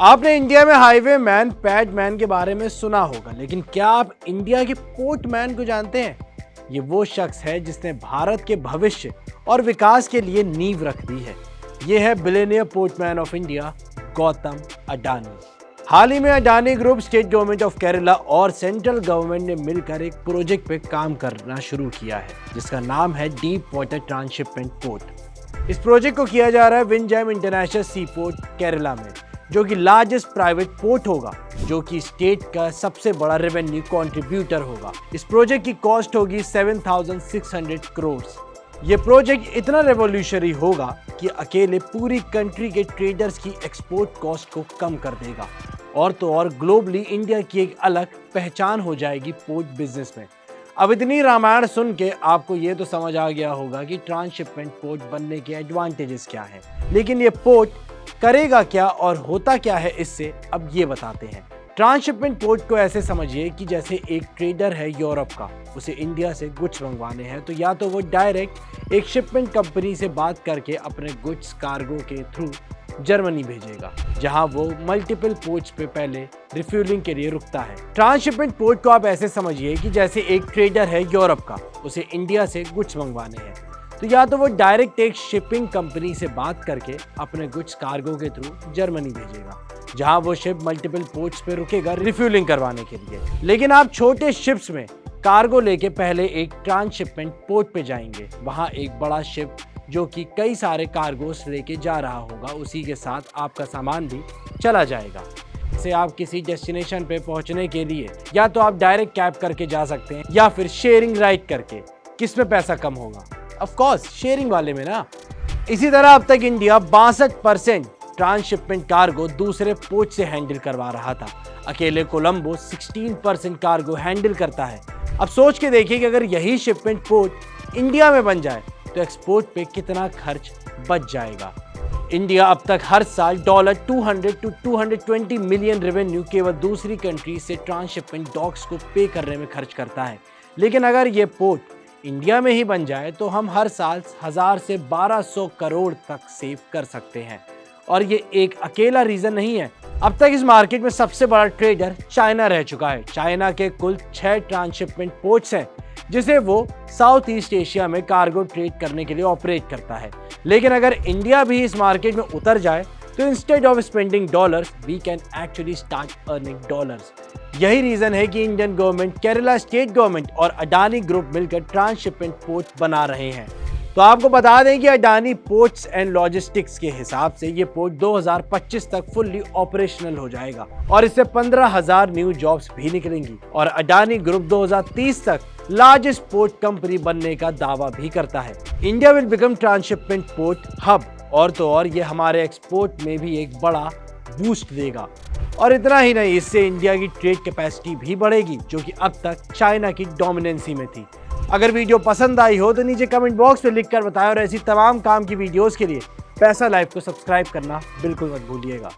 आपने इंडिया में highway man, pad man के बारे में सुना होगा, लेकिन क्या आप इंडिया के पोर्ट मैन को जानते हैं? ये वो शख्स है जिसने भारत के भविष्य और विकास के लिए नींव रख दी है। ये है billionaire portman of India, Gautam Adani. हाल ही में Adani group, state government of Kerala और सेंट्रल गवर्नमेंट ने मिलकर एक प्रोजेक्ट पे काम करना शुरू किया है, जिसका नाम है डीप वाटर ट्रांसशिपमेंट पोर्ट। इस प्रोजेक्ट को किया जा रहा है विंझाइम इंटरनेशनल सी पोर्ट, केरला में, जो कि लार्जेस्ट प्राइवेट पोर्ट होगा, जो कि स्टेट का सबसे बड़ा रेवेन्यू कंट्रीब्यूटर होगा। इस प्रोजेक्ट की कॉस्ट होगी 7,600 करोड़। ये प्रोजेक्ट इतना रेवोल्यूशनरी होगा कि अकेले पूरी कंट्री के ट्रेडर्स की एक्सपोर्ट कॉस्ट को कम कर देगा, और तो और ग्लोबली इंडिया की एक अलग पहचान हो जाएगी पोर्ट बिजनेस में। अब इतनी रामायण सुन के आपको ये तो समझ आ गया होगा कि ट्रांसशिपमेंट पोर्ट बनने के एडवांटेजेस क्या हैं, लेकिन ये पोर्ट करेगा क्या और होता क्या है इससे, अब ये बताते हैं। ट्रांसशिपमेंट पोर्ट को ऐसे समझिए कि जैसे एक ट्रेडर है यूरोप का, उसे इंडिया से गुड्स मंगवाने हैं, तो या तो वो डायरेक्ट एक शिपमेंट कंपनी से बात करके अपने गुड्स कार्गो के थ्रू जर्मनी भेजेगा, जहां वो मल्टीपल पोर्ट्स पे पहले रिफ्यूलिंग के लिए रुकता है। ट्रांसशिपमेंट पोर्ट को आप ऐसे समझिए कि जैसे एक ट्रेडर है यूरोप का, उसे इंडिया से गुड्स मंगवाने हैं, तो या तो वो डायरेक्ट एक शिपिंग कंपनी से बात करके अपने गुड्स कार्गो के थ्रू जर्मनी भेजेगा, जहां वो शिप मल्टीपल पोर्ट्स पे रुकेगा रिफ्यूलिंग करवाने के लिए। लेकिन आप छोटे शिप्स में कार्गो लेके पहले एक ट्रांसशिपमेंट पोर्ट पे जाएंगे। वहां एक बड़ा शिप जो कि कई सारे कार्गोस लेके जा रहा होगा, उसी के साथ आपका सामान भी चला जाएगा। से आप किसी डेस्टिनेशन पे पहुंचने के लिए या तो आप डायरेक्ट कैब करके जा सकते हैं, या फिर शेयरिंग राइड करके। किस में पैसा कम होगा? ऑफ कोर्स शेयरिंग वाले में ना। इसी तरह अब तक इंडिया 62% ट्रांसशिपमेंट कार्गो दूसरे पोर्ट से हैंडल करवा रहा था। अकेले कोलंबो 16% कार्गो हैंडल करता है। अब सोच के देखिए कि अगर यही शिपमेंट पोर्ट इंडिया में बन जाए तो एक्सपोर्ट पे कितना खर्च बच जाएगा। इंडिया अब तक हर साल $200 to 220 मिलियन रेवेन्यू केवल दूसरी कंट्री से ट्रांसशिपमेंट डॉक्स को पे करने में खर्च करता है। लेकिन अगर ये पोर्ट इंडिया में ही बन जाए तो हम हर साल 1000 से 1200 करोड़ तक सेव कर सकते हैं। और ये एक अकेला रीजन नहीं है। अब तक इस मार्केट में सबसे बड़ा ट्रेडर चाइना रह चुका है। चाइना के कुल 6 ट्रांसशिपमेंट पोर्ट्स हैं, जिसे वो साउथ ईस्ट एशिया में कार्गो ट्रेड करने के लिए ऑपरेट करता है। लेकिन अगर इंडिया भी इस मार्केट में उतर जाए तो instead of spending dollars, we can actually start earning dollars. यही रीजन है कि Indian government, Kerala state government और अडानी ग्रुप मिलकर ट्रांसशिपमेंट पोर्ट बना रहे हैं। तो आपको बता दें कि अडानी पोर्ट्स एंड लॉजिस्टिक्स के हिसाब से ये पोर्ट 2025 तक फुल्ली ऑपरेशनल हो जाएगा, और इससे 15,000 न्यू जॉब्स भी निकलेंगी। और अडानी ग्रुप 2030 तक लार्जेस्ट पोर्ट कंपनी बनने का दावा भी करता है। India will become transshipment port hub, और तो और ये हमारे एक्सपोर्ट में भी एक बड़ा बूस्ट देगा। और इतना ही नहीं, इससे इंडिया की ट्रेड कैपेसिटी भी बढ़ेगी, जो कि अब तक चाइना की डोमिनेंसी में थी। अगर वीडियो पसंद आई हो तो नीचे कमेंट बॉक्स में लिखकर बताएं, और ऐसी तमाम काम की वीडियोस के लिए पैसा लाइव को सब्सक्राइब करना बिल्कुल मत भूलिएगा।